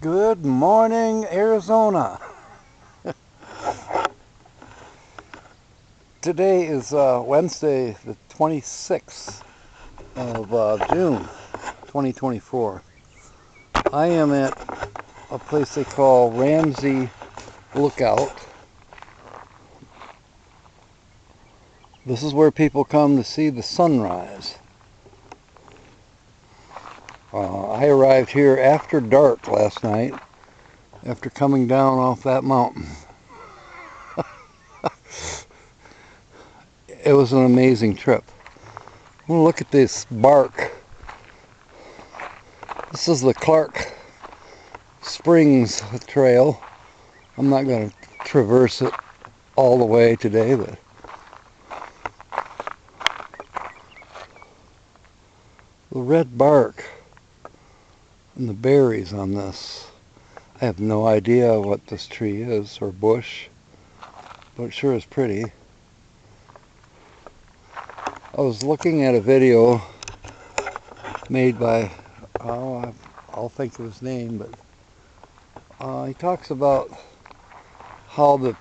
Good morning, Arizona. Today is Wednesday, the 26th of June, 2024. I am at a place they call Ramsey Lookout. This is where people come to see the sunrise. I arrived here after dark last night, after coming down off that mountain. It was an amazing trip. Look at this bark. This is the Clark Springs Trail. I'm not going to traverse it all the way today, but the red bark and the berries on this. I have no idea what this tree is or bush, but it sure is pretty. I was looking at a video made by, I'll think of his name, but he talks about how the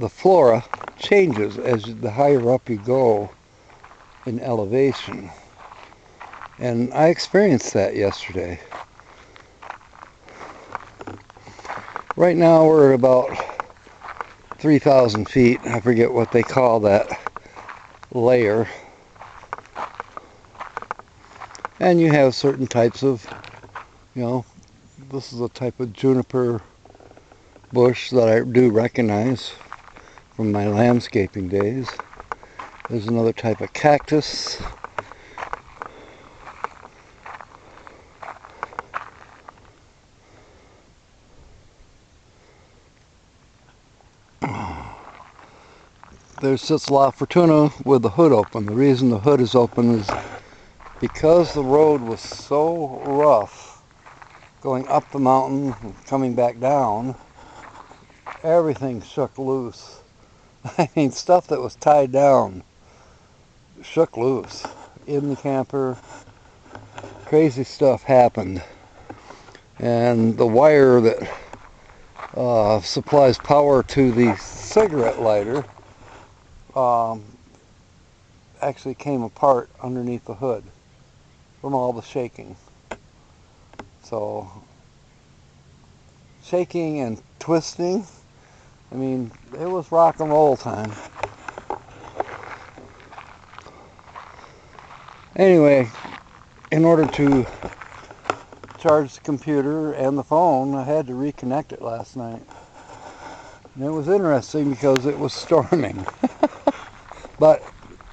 flora changes as the higher up you go in elevation. And I experienced that yesterday. Right now we're about 3,000 feet. I forget what they call that layer. And you have certain types of, this is a type of juniper bush that I do recognize from my landscaping days. There's another type of cactus. There's this La Fortuna with the hood open. The reason the hood is open is because the road was so rough going up the mountain and coming back down. Everything shook loose. I mean, stuff that was tied down shook loose in the camper. Crazy stuff happened. And the wire that supplies power to the cigarette lighter actually came apart underneath the hood from all the shaking. So, shaking and twisting, I mean, it was rock and roll time. Anyway, in order to charge the computer and the phone, I had to reconnect it last night. And it was interesting because it was storming. But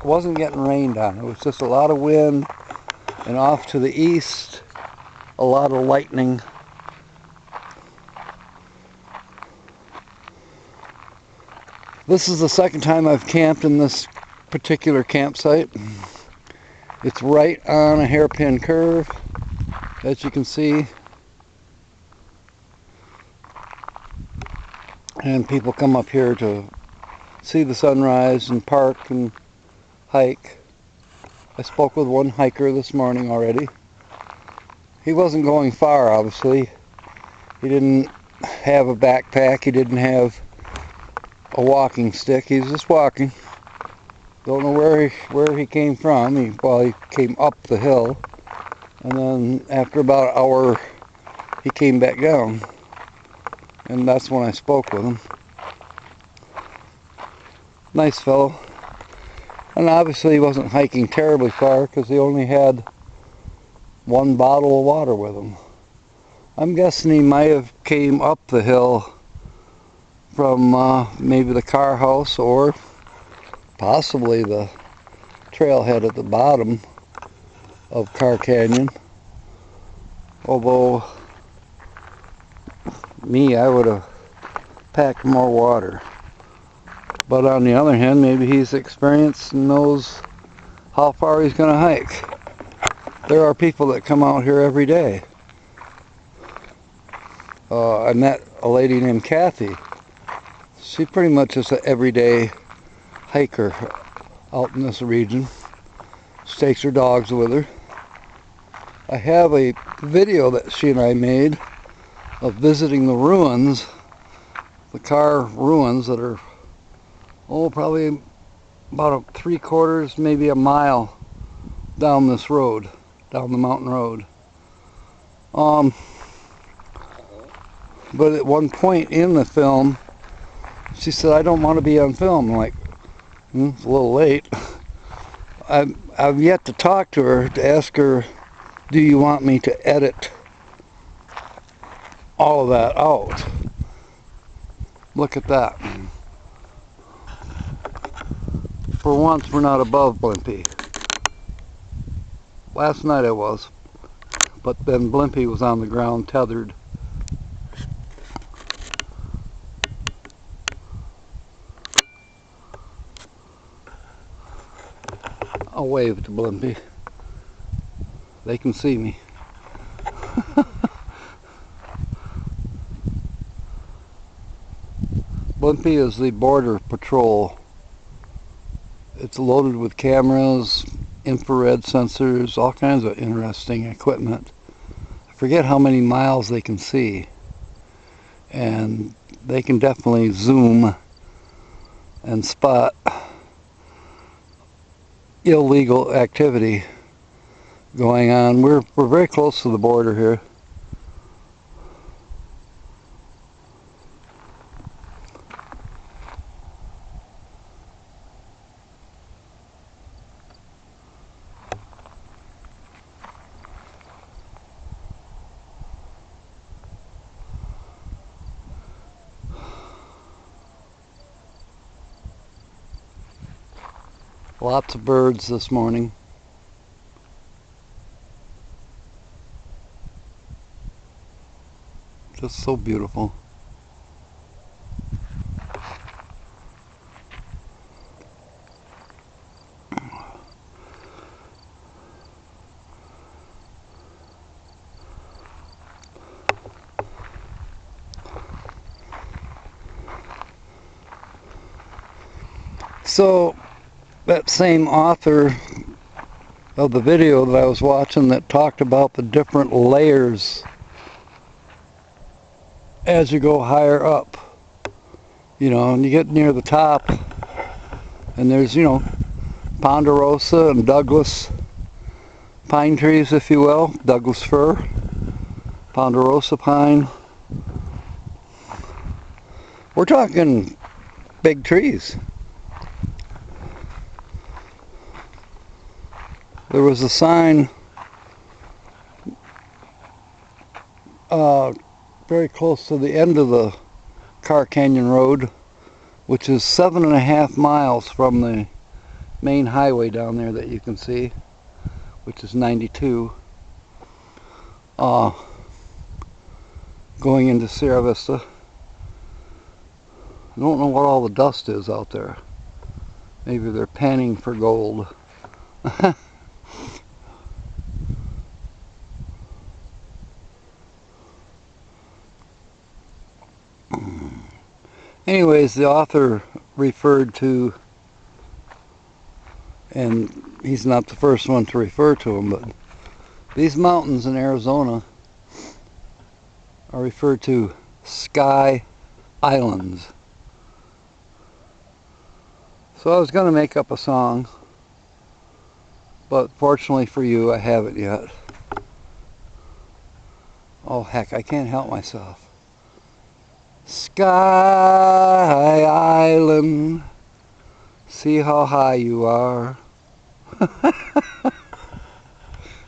it wasn't getting rained on. It was just a lot of wind, and off to the east, a lot of lightning. This is the second time I've camped in this particular campsite. It's right on a hairpin curve, as you can see. And people come up here to see the sunrise and park and hike. I spoke with one hiker this morning already. He wasn't going far, obviously. He didn't have a backpack. He didn't have a walking stick. He was just walking. Don't know where he came from. He came up the hill, and then after about an hour, he came back down. And that's when I spoke with him. Nice fellow. And obviously he wasn't hiking terribly far because he only had one bottle of water with him. I'm guessing he might have came up the hill from maybe the car house or possibly the trailhead at the bottom of Car Canyon. Although, I would have packed more water. But on the other hand, maybe he's experienced and knows how far he's going to hike. There are people that come out here every day. I met a lady named Kathy. She pretty much is an everyday hiker out in this region. She takes her dogs with her. I have a video that she and I made of visiting the ruins, the Carr ruins that are, probably about 3/4, maybe a mile down this road, down the mountain road. But at one point in the film, she said, "I don't want to be on film." I'm like, it's a little late. I've yet to talk to her to ask her, do you want me to edit all of that out? Look at that. For once, we're not above Blimpie. Last night I was, but then Blimpie was on the ground tethered. I'll wave to Blimpie. They can see me. Blimpie is the border patrol. It's loaded with cameras, infrared sensors, all kinds of interesting equipment. I forget how many miles they can see. And they can definitely zoom and spot illegal activity going on. We're very close to the border here. Lots of birds this morning. Just so beautiful. So that same author of the video that I was watching that talked about the different layers as you go higher up, and you get near the top, and there's, ponderosa and Douglas pine trees, if you will, Douglas fir, ponderosa pine. We're talking big trees. There was a sign very close to the end of the Carr Canyon Road, which is 7.5 miles from the main highway down there that you can see, which is 92, going into Sierra Vista. I don't know what all the dust is out there. Maybe they're panning for gold. Anyways, the author referred to, and he's not the first one to refer to them, but these mountains in Arizona are referred to Sky Islands. So I was going to make up a song, but fortunately for you, I haven't yet. Oh heck, I can't help myself. Sky Island, see how high you are.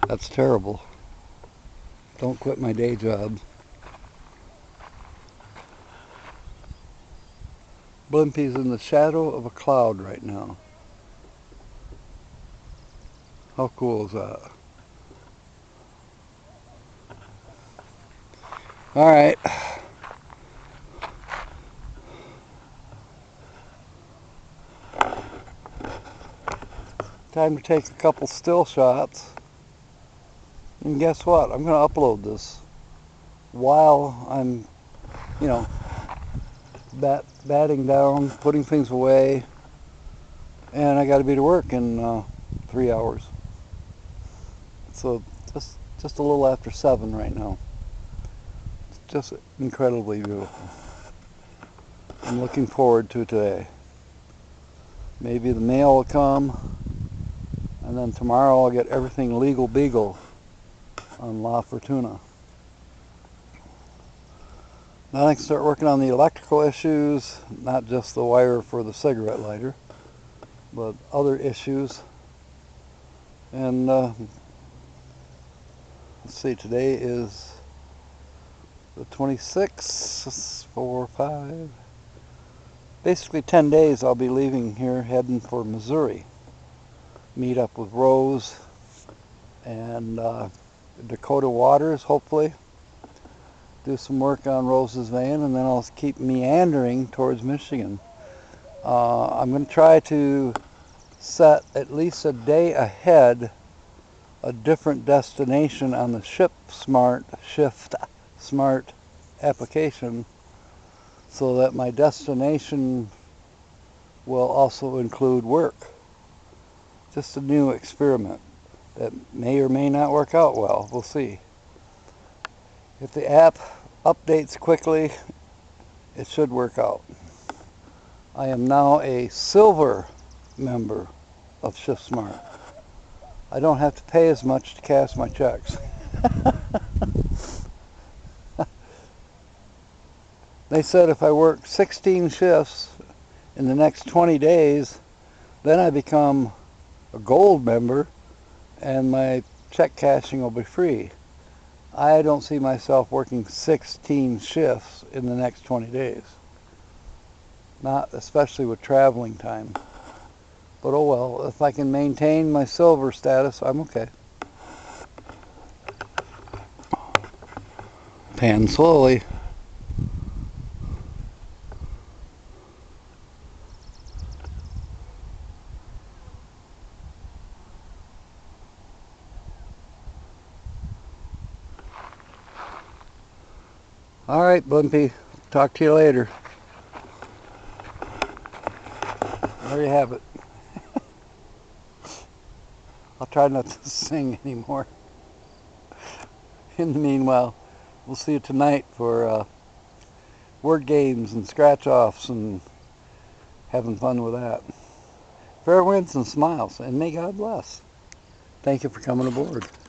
That's terrible. Don't quit my day job. Blimpie's in the shadow of a cloud right now. How cool is that? Alright. Time to take a couple still shots. And guess what? I'm going to upload this while I'm, batting down, putting things away, and I got to be to work in 3 hours. So just just a little after 7 right now. It's just incredibly beautiful. I'm looking forward to today. Maybe the mail will come, and then tomorrow I'll get everything legal beagle on La Fortuna. Now I can start working on the electrical issues, not just the wire for the cigarette lighter, but other issues. And let's see, today is the 26th, 4, 5. Basically 10 days I'll be leaving here, heading for Missouri. Meet up with Rose and Dakota Waters, hopefully. Do some work on Rose's van, and then I'll keep meandering towards Michigan. I'm going to try to set at least a day ahead a different destination on the Shift Smart application, so that my destination will also include work. Just a new experiment that may or may not work out well. We'll see. If the app updates quickly, it should work out. I am now a silver member of Shift Smart. I don't have to pay as much to cash my checks. They said if I work 16 shifts in the next 20 days, then I become a gold member and my check cashing will be free. I don't see myself working 16 shifts in the next 20 days. Not especially with traveling time. But oh well, if I can maintain my silver status, I'm okay. Pan slowly. All right, Bumpy. Talk to you later. There you have it. I'll try not to sing anymore. In the meanwhile, we'll see you tonight for word games and scratch-offs and having fun with that. Fair winds and smiles, and may God bless. Thank you for coming aboard.